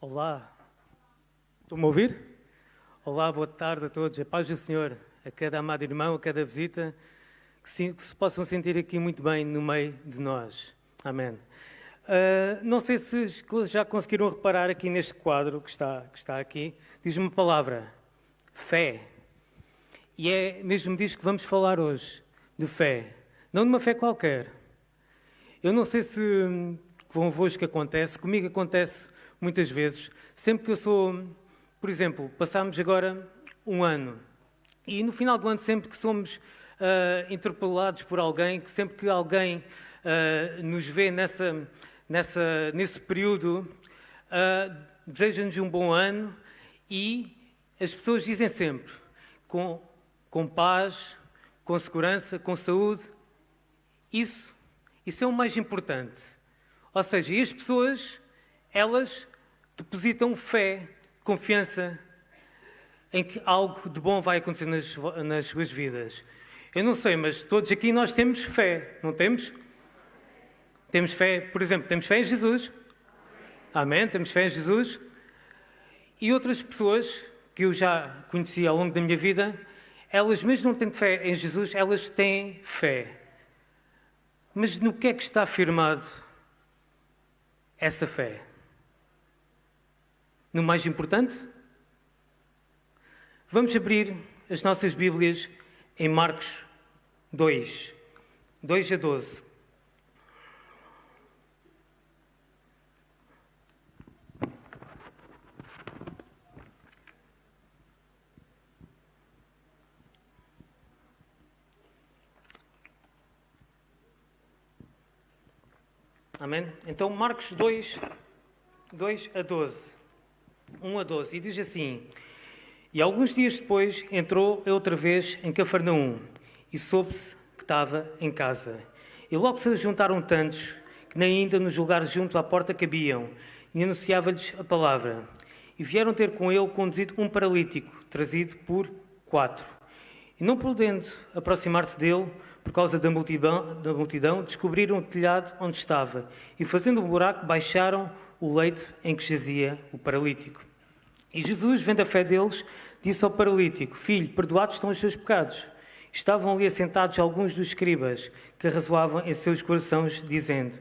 Olá, estão-me a ouvir? Olá, boa tarde a todos, a paz do Senhor, a cada amado irmão, a cada visita, que se possam sentir aqui muito bem no meio de nós. Amém. Não sei se já conseguiram reparar aqui neste quadro que está aqui, diz uma palavra, fé. E é mesmo disso que vamos falar hoje, de fé. Não de uma fé qualquer. Eu não sei se convosco acontece, comigo acontece muitas vezes, sempre que eu sou, por exemplo, passamos agora um ano, e no final do ano, sempre que somos interpelados por alguém, que sempre que alguém nos vê nesse período, deseja-nos um bom ano, e as pessoas dizem sempre, com paz, com segurança, com saúde, isso é o mais importante. Ou seja, e as pessoas, elas depositam fé, confiança em que algo de bom vai acontecer nas suas vidas. Eu não sei, mas todos aqui nós temos fé, não temos? Temos fé, por exemplo, temos fé em Jesus. Amém? Temos fé em Jesus. E outras pessoas que eu já conheci ao longo da minha vida, elas mesmo não tendo fé em Jesus, elas têm fé. Mas no que é que está afirmado essa fé? No mais importante? Vamos abrir as nossas Bíblias em Marcos 2, 2 a 12. Amém? Então, Marcos 2, 2 a 12. 1 a 12. E diz assim: E alguns dias depois entrou outra vez em Cafarnaum e soube-se que estava em casa. E logo se juntaram tantos que nem ainda nos lugares junto à porta cabiam, e anunciava-lhes a palavra. E vieram ter com ele conduzido um paralítico, trazido por 4. E não podendo aproximar-se dele, por causa da multidão, descobriram o telhado onde estava e, fazendo um buraco, baixaram o leito em que jazia o paralítico. E Jesus, vendo a fé deles, disse ao paralítico: Filho, perdoados estão os seus pecados. Estavam ali assentados alguns dos escribas, que arrazoavam em seus corações, dizendo: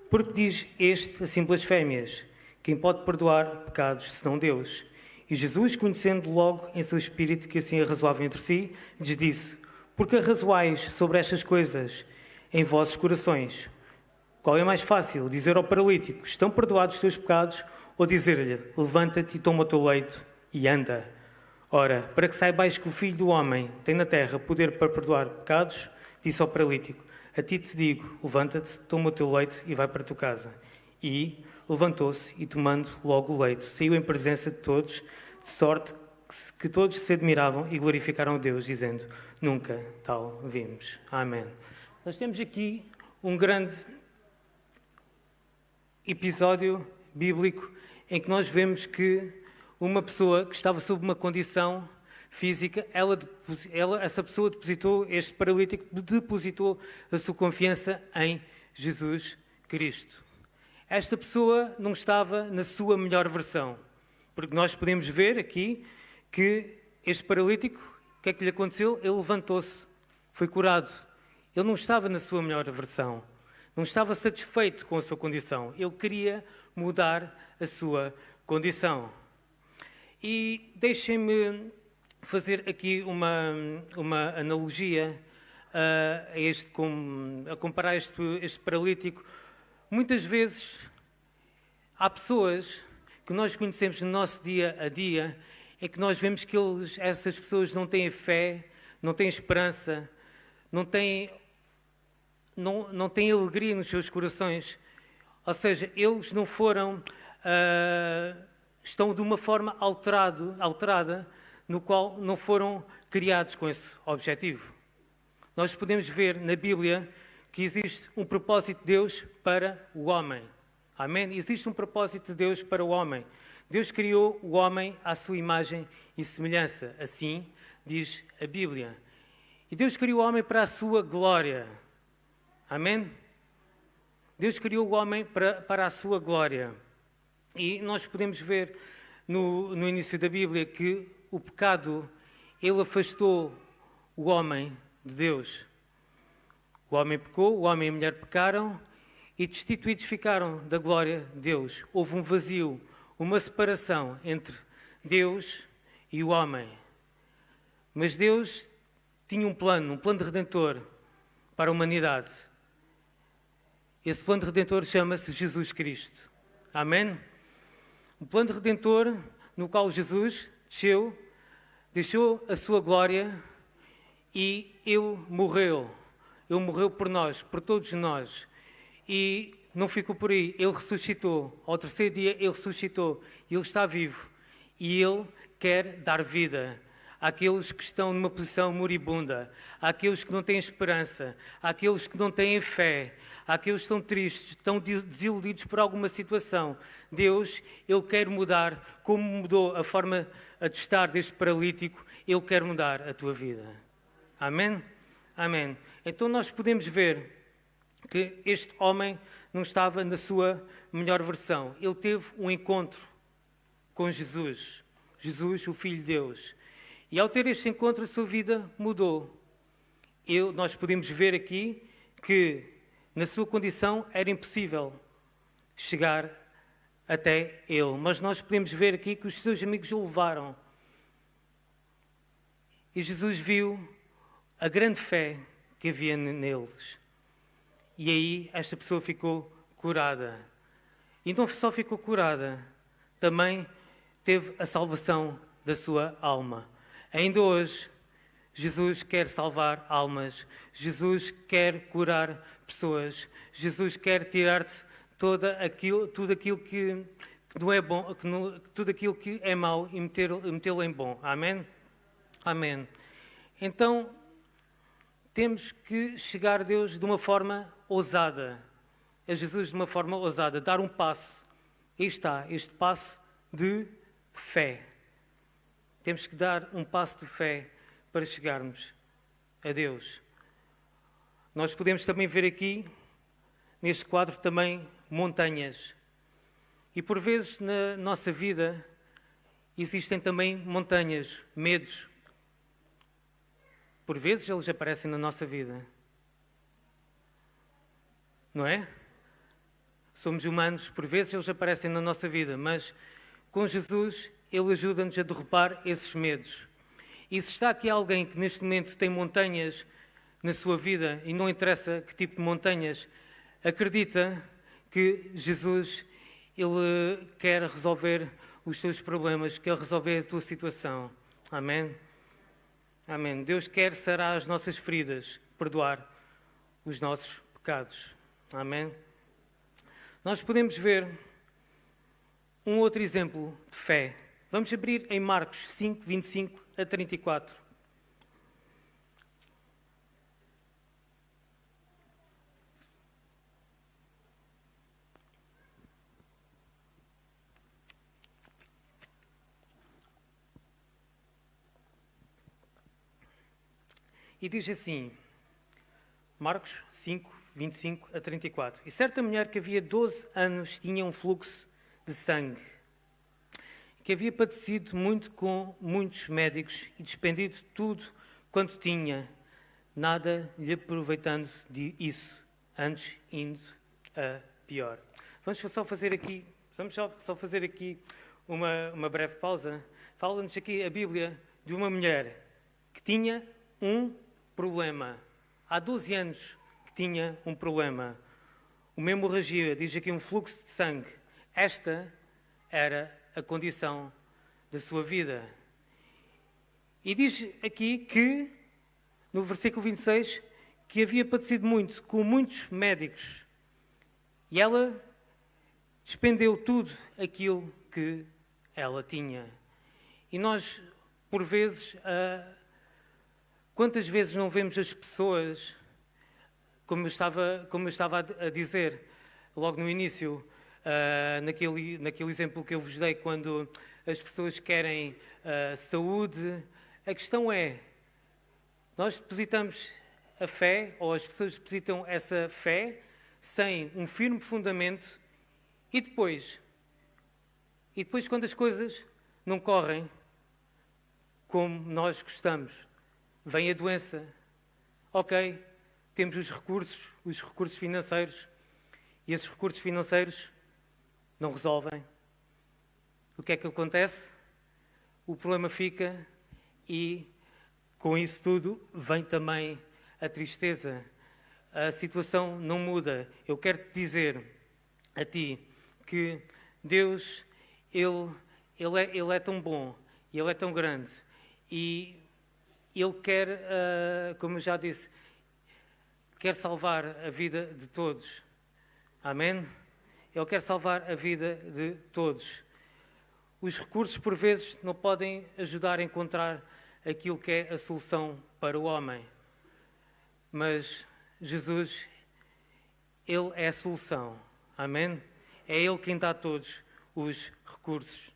Porque diz este assim blasfémias? Quem pode perdoar pecados, senão Deus? E Jesus, conhecendo logo em seu espírito que assim arrazoavam entre si, lhes disse: Porque arrazoais sobre estas coisas em vossos corações? Qual é mais fácil, dizer ao paralítico: Estão perdoados os teus pecados, ou dizer-lhe: Levanta-te e toma o teu leito e anda? Ora, para que saibais que o Filho do Homem tem na terra poder para perdoar pecados, disse ao paralítico: A ti te digo, levanta-te, toma o teu leito e vai para a tua casa. E levantou-se e, tomando logo o leito, saiu em presença de todos, de sorte que todos se admiravam e glorificaram a Deus, dizendo: Nunca tal vimos. Amém. Nós temos aqui um grande episódio bíblico em que nós vemos que uma pessoa que estava sob uma condição física, essa pessoa depositou, este paralítico depositou a sua confiança em Jesus Cristo. Esta pessoa não estava na sua melhor versão, porque nós podemos ver aqui que este paralítico, o que é que lhe aconteceu? Ele levantou-se, foi curado. Ele não estava na sua melhor versão, não estava satisfeito com a sua condição, ele queria mudar a sua condição. E deixem-me fazer aqui uma analogia a comparar este paralítico. Muitas vezes há pessoas que nós conhecemos no nosso dia a dia em que nós vemos que essas pessoas não têm fé, não têm esperança, não têm alegria nos seus corações. Ou seja, eles não foram, estão de uma forma alterada, no qual não foram criados com esse objetivo. Nós podemos ver na Bíblia que existe um propósito de Deus para o homem. Amém? Existe um propósito de Deus para o homem. Deus criou o homem à sua imagem e semelhança. Assim diz a Bíblia. E Deus criou o homem para a sua glória. Amém? Deus criou o homem para a sua glória. E nós podemos ver no início da Bíblia que o pecado, ele afastou o homem de Deus. O homem pecou, o homem e a mulher pecaram e destituídos ficaram da glória de Deus. Houve um vazio, uma separação entre Deus e o homem. Mas Deus tinha um plano redentor para a humanidade. Esse plano redentor chama-se Jesus Cristo. Amém? Um plano redentor no qual Jesus desceu, deixou a sua glória e Ele morreu. Ele morreu por nós, por todos nós. E não ficou por aí. Ele ressuscitou. Ao terceiro dia, Ele ressuscitou. Ele está vivo. E Ele quer dar vida àqueles que estão numa posição moribunda, àqueles que não têm esperança, àqueles que não têm fé, àqueles que estão tristes, estão desiludidos por alguma situação. Deus, Ele quer mudar, como mudou a forma de estar deste paralítico, Ele quer mudar a tua vida. Amém? Amém. Então nós podemos ver que este homem não estava na sua melhor versão. Ele teve um encontro com Jesus. Jesus, o Filho de Deus. E ao ter este encontro, a sua vida mudou. Nós podemos ver aqui que, na sua condição, era impossível chegar até ele. Mas nós podemos ver aqui que os seus amigos o levaram. E Jesus viu a grande fé que havia neles. E aí esta pessoa ficou curada. E não só ficou curada, também teve a salvação da sua alma. Ainda hoje, Jesus quer salvar almas. Jesus quer curar pessoas. Jesus quer tirar-te tudo aquilo que não é bom, tudo aquilo que é mau e metê-lo em bom. Amém? Amém. Então, temos que chegar a Deus de uma forma ousada. A Jesus de uma forma ousada. Dar um passo. Aí está, este passo de fé. Temos que dar um passo de fé para chegarmos a Deus. Nós podemos também ver aqui, neste quadro, também montanhas. E por vezes na nossa vida existem também montanhas, medos. Por vezes eles aparecem na nossa vida. Não é? Somos humanos, por vezes eles aparecem na nossa vida, mas com Jesus Ele ajuda-nos a derrubar esses medos. E se está aqui alguém que neste momento tem montanhas na sua vida, e não interessa que tipo de montanhas, acredita que Jesus, Ele quer resolver os teus problemas, quer resolver a tua situação. Amém? Amém. Deus quer sarar as nossas feridas, perdoar os nossos pecados. Amém? Nós podemos ver um outro exemplo de fé. Vamos abrir em Marcos 5, 25 a 34. E diz assim, Marcos 5, 25 a 34. E certa mulher que havia 12 anos tinha um fluxo de sangue, que havia padecido muito com muitos médicos e despendido tudo quanto tinha, nada lhe aproveitando disso, antes indo a pior. Vamos só fazer aqui uma breve pausa. Fala-nos aqui a Bíblia de uma mulher que tinha um problema. Há 12 anos que tinha um problema. Uma hemorragia, diz aqui um fluxo de sangue. Esta era a condição da sua vida. E diz aqui que, no versículo 26, que havia padecido muito, com muitos médicos. E ela despendeu tudo aquilo que ela tinha. E nós, por vezes, quantas vezes não vemos as pessoas, como eu estava a dizer logo no início, naquele exemplo que eu vos dei, quando as pessoas querem saúde, a questão é, nós depositamos a fé, ou as pessoas depositam essa fé, sem um firme fundamento, e depois E depois, quando as coisas não correm como nós gostamos, vem a doença. Ok, temos os recursos financeiros, e esses recursos financeiros não resolvem. O que é que acontece? O problema fica e, com isso tudo, vem também a tristeza. A situação não muda. Eu quero te dizer a ti que Deus, Ele é tão bom e Ele é tão grande e Ele quer, como eu já disse, quer salvar a vida de todos. Amém? Ele quer salvar a vida de todos. Os recursos, por vezes, não podem ajudar a encontrar aquilo que é a solução para o homem. Mas Jesus, Ele é a solução. Amém? É Ele quem dá todos os recursos.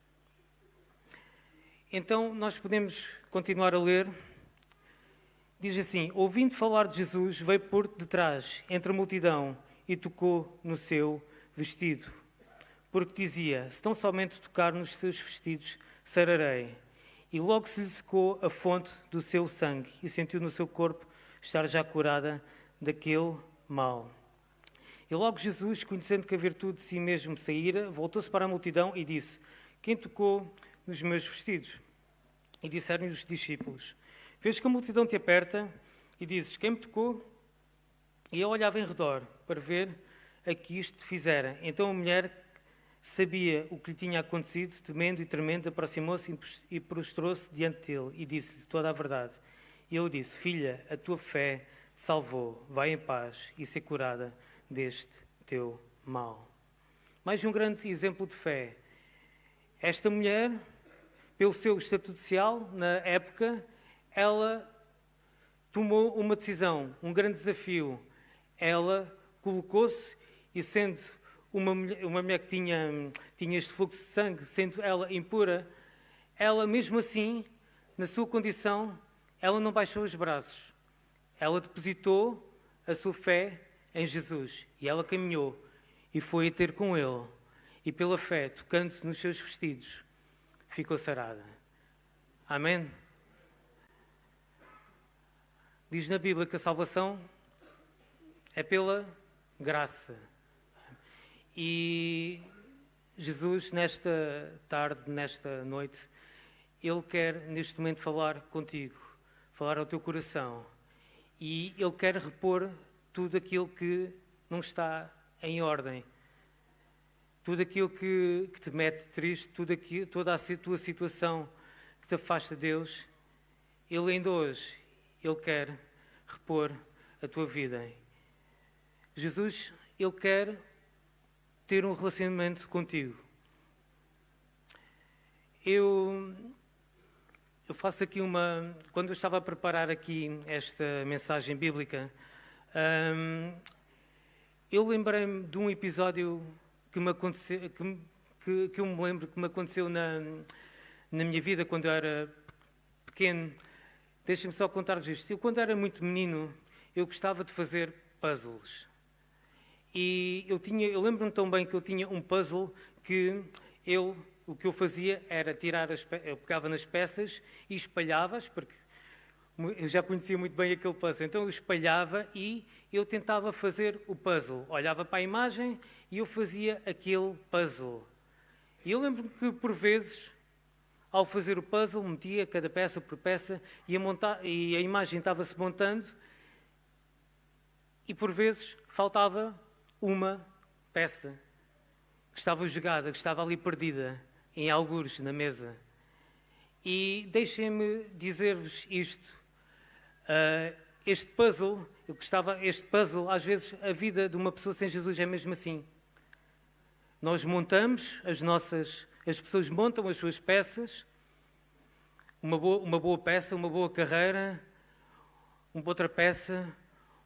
Então, nós podemos continuar a ler. Diz assim: ouvindo falar de Jesus, veio por detrás, entre a multidão, e tocou no seu vestido. Porque dizia: se tão somente tocar nos seus vestidos, sararei. E logo se lhe secou a fonte do seu sangue, e sentiu no seu corpo estar já curada daquele mal. E logo Jesus, conhecendo que a virtude de si mesmo saíra, voltou-se para a multidão e disse: quem tocou nos meus vestidos? E disseram-lhe os discípulos: vês que a multidão te aperta e dizes: quem me tocou? E ele olhava em redor para ver a que isto fizera. Então a mulher sabia o que lhe tinha acontecido, temendo e tremendo, aproximou-se e prostrou-se diante dele e disse-lhe toda a verdade. E ele disse: filha, a tua fé te salvou, vai em paz e ser curada deste teu mal. Mais um grande exemplo de fé. Esta mulher, pelo seu estatuto social, na época, ela tomou uma decisão, um grande desafio. Ela colocou-se e, sendo uma mulher que tinha este fluxo de sangue, sendo ela impura, ela mesmo assim, na sua condição, ela não baixou os braços. Ela depositou a sua fé em Jesus e ela caminhou e foi a ter com Ele. E pela fé, tocando-se nos seus vestidos, ficou sarada. Amém? Diz na Bíblia que a salvação é pela graça. E Jesus, nesta tarde, nesta noite, Ele quer neste momento falar contigo, falar ao teu coração. E Ele quer repor tudo aquilo que não está em ordem. Tudo aquilo que te mete triste, toda a tua situação que te afasta de Deus, Ele ainda hoje, Ele quer repor a tua vida. Jesus, Ele quer ter um relacionamento contigo. Eu faço aqui quando eu estava a preparar aqui esta mensagem bíblica, eu lembrei-me de um episódio que me aconteceu, que eu me lembro que me aconteceu na minha vida quando eu era pequeno. Deixem-me só contar-vos isto. Eu, quando era muito menino, eu gostava de fazer puzzles. E eu lembro-me tão bem que eu tinha um puzzle que o que eu fazia era eu pegava nas peças e espalhava-as, porque eu já conhecia muito bem aquele puzzle. Então eu espalhava e eu tentava fazer o puzzle. Olhava para a imagem e eu fazia aquele puzzle. E eu lembro-me que, por vezes, ao fazer o puzzle, metia cada peça por peça e a imagem estava-se montando e, por vezes, faltava uma peça que estava jogada, que estava ali perdida, em algures na mesa. E deixem-me dizer-vos isto. Este puzzle, às vezes, a vida de uma pessoa sem Jesus é mesmo assim. Nós montamos as pessoas montam as suas peças, uma boa peça, uma boa carreira, uma outra peça,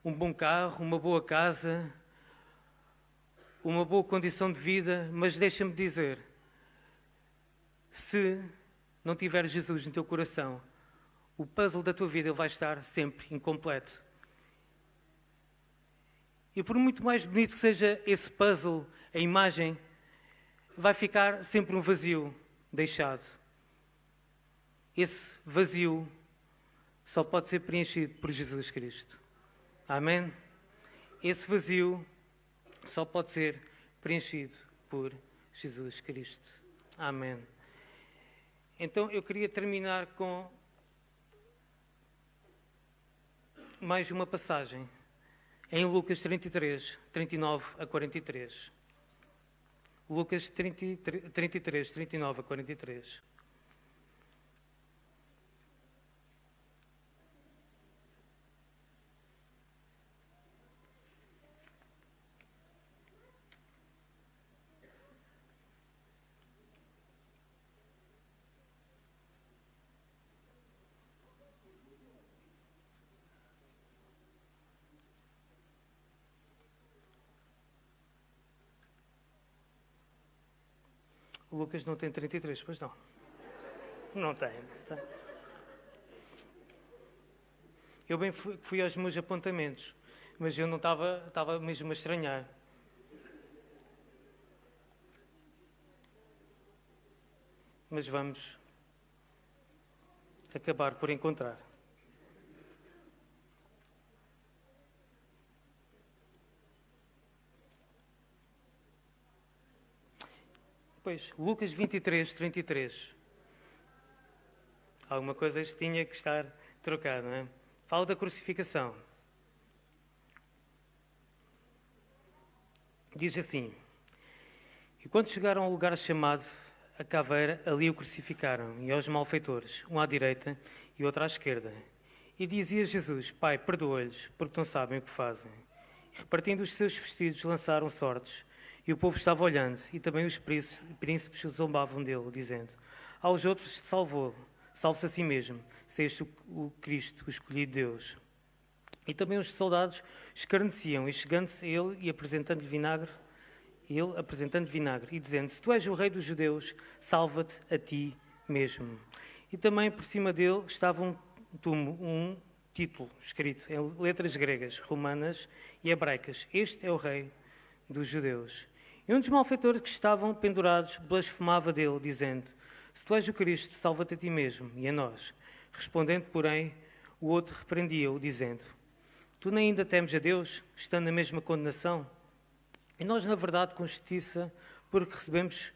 um bom carro, uma boa casa, uma boa condição de vida, mas deixa-me dizer, se não tiver Jesus no teu coração, o puzzle da tua vida vai estar sempre incompleto. E por muito mais bonito que seja esse puzzle, a imagem, vai ficar sempre um vazio deixado. Esse vazio só pode ser preenchido por Jesus Cristo. Amém? Esse vazio só pode ser preenchido por Jesus Cristo. Amém. Então eu queria terminar com mais uma passagem em Lucas 33, 39 a 43. Lucas 33, 39 a 43. O Lucas não tem 33, pois não? Não tem. Eu bem fui aos meus apontamentos, mas eu não estava mesmo a estranhar. Mas vamos acabar por encontrar. Pois, Lucas 23, 33. Alguma coisa tinha que estar trocada, não é? Fala da crucificação. Diz assim: E quando chegaram ao lugar chamado a Caveira, ali o crucificaram, e aos malfeitores, um à direita e outro à esquerda. E dizia Jesus: Pai, perdoa-lhes, porque não sabem o que fazem. E repartindo os seus vestidos, lançaram sortes. E o povo estava olhando, e também os príncipes zombavam dele, dizendo: Aos outros salvou, salve-se a si mesmo, se este o Cristo, o escolhido de Deus. E também os soldados escarneciam, e chegando-se a ele e apresentando-lhe vinagre, e dizendo: Se tu és o rei dos judeus, salva-te a ti mesmo. E também por cima dele estava um título escrito em letras gregas, romanas e hebraicas: Este é o rei dos judeus. E um dos malfeitores que estavam pendurados blasfemava dele, dizendo: Se tu és o Cristo, salva-te a ti mesmo e a nós. Respondendo, porém, o outro repreendia-o, dizendo: Tu nem ainda temes a Deus, estando na mesma condenação? E nós, na verdade, com justiça, porque recebemos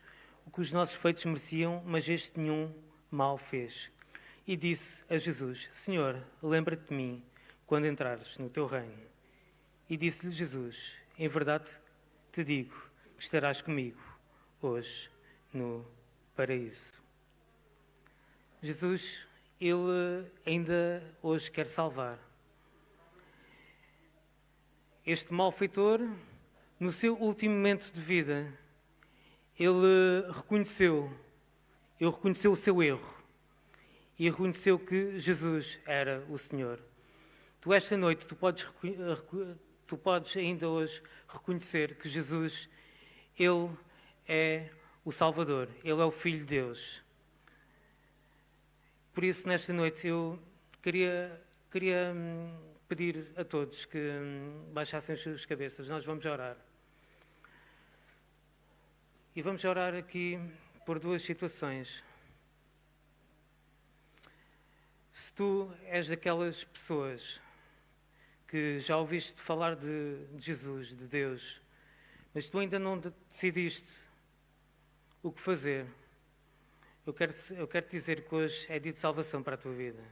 o que os nossos feitos mereciam, mas este nenhum mal fez. E disse a Jesus: Senhor, lembra-te de mim quando entrares no teu reino. E disse-lhe Jesus: Em verdade te digo que estarás comigo hoje no paraíso. Jesus, Ele ainda hoje quer salvar. Este malfeitor, no seu último momento de vida, ele reconheceu o seu erro e reconheceu que Jesus era o Senhor. Tu esta noite, tu podes ainda hoje reconhecer que Jesus, Ele é o Salvador, Ele é o Filho de Deus. Por isso, nesta noite, eu queria pedir a todos que baixassem as suas cabeças. Nós vamos orar. E vamos orar aqui por duas situações. Se tu és daquelas pessoas que já ouviste falar de Jesus, de Deus, mas tu ainda não decidiste o que fazer, eu quero te dizer que hoje é dia de salvação para a tua vida.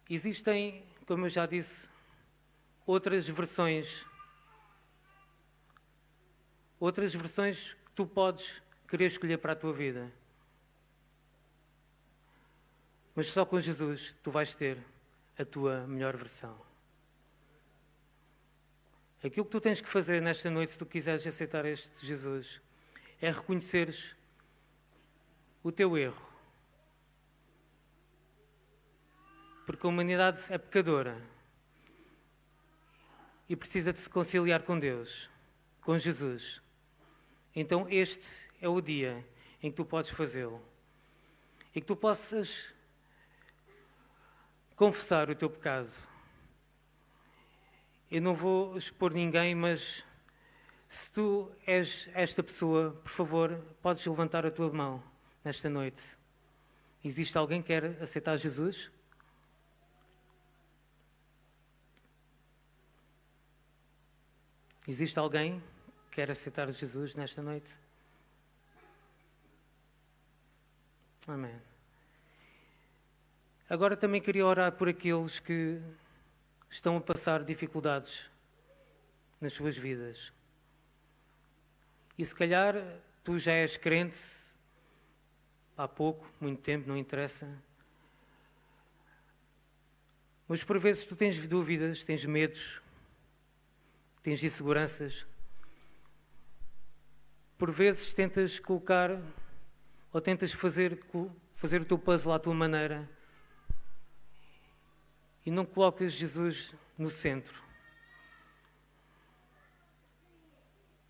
Existem, como eu já disse, outras versões que tu podes querer escolher para a tua vida. Mas só com Jesus tu vais ter a tua melhor versão. Aquilo que tu tens que fazer nesta noite, se tu quiseres aceitar este Jesus, é reconheceres o teu erro. Porque a humanidade é pecadora e precisa de se conciliar com Deus, com Jesus. Então este é o dia em que tu podes fazê-lo. E que tu possas confessar o teu pecado. Eu não vou expor ninguém, mas se tu és esta pessoa, por favor, podes levantar a tua mão nesta noite. Existe alguém que quer aceitar Jesus? Existe alguém que quer aceitar Jesus nesta noite? Amém. Agora também queria orar por aqueles que estão a passar dificuldades nas suas vidas. E se calhar tu já és crente há pouco, muito tempo, não interessa. Mas por vezes tu tens dúvidas, tens medos, tens inseguranças. Por vezes tentas colocar ou tentas fazer o teu puzzle à tua maneira e não colocas Jesus no centro.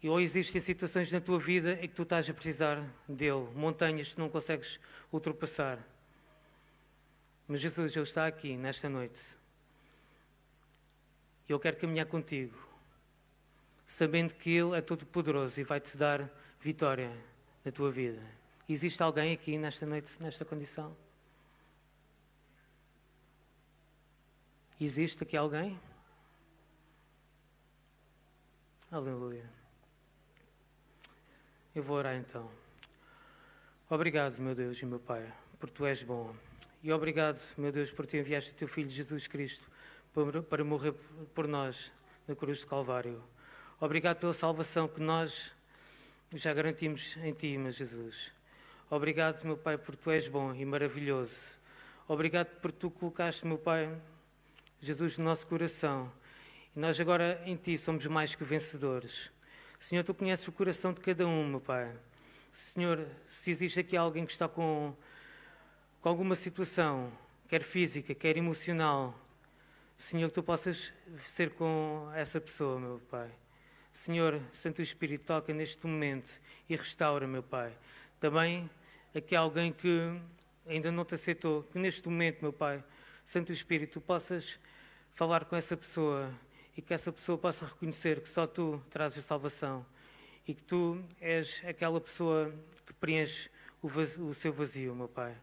E ou existem situações na tua vida em que tu estás a precisar dele, montanhas que não consegues ultrapassar. Mas Jesus, Ele está aqui nesta noite. E eu quero caminhar contigo, sabendo que Ele é todo-poderoso e vai-te dar vitória na tua vida. Existe alguém aqui nesta noite, nesta condição? Existe aqui alguém? Aleluia. Eu vou orar então. Obrigado, meu Deus e meu Pai, por Tu és bom. E obrigado, meu Deus, por Tu enviaste o Teu Filho Jesus Cristo para morrer por nós na cruz do Calvário. Obrigado pela salvação que nós já garantimos em Ti, meu Jesus. Obrigado, meu Pai, por Tu és bom e maravilhoso. Obrigado por Tu colocaste, meu Pai, Jesus, no nosso coração. E nós agora em Ti somos mais que vencedores. Senhor, Tu conheces o coração de cada um, meu Pai. Senhor, se existe aqui alguém que está com alguma situação, quer física, quer emocional, Senhor, que Tu possas ser com essa pessoa, meu Pai. Senhor, Santo Espírito, toca neste momento e restaura, meu Pai. Também aqui há alguém que ainda não te aceitou, que neste momento, meu Pai, Santo Espírito, Tu possas falar com essa pessoa e que essa pessoa possa reconhecer que só Tu trazes a salvação e que Tu és aquela pessoa que preenche o seu vazio, meu Pai.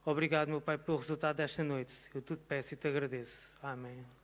Obrigado, meu Pai, pelo resultado desta noite. Eu tudo peço e Te agradeço. Amém.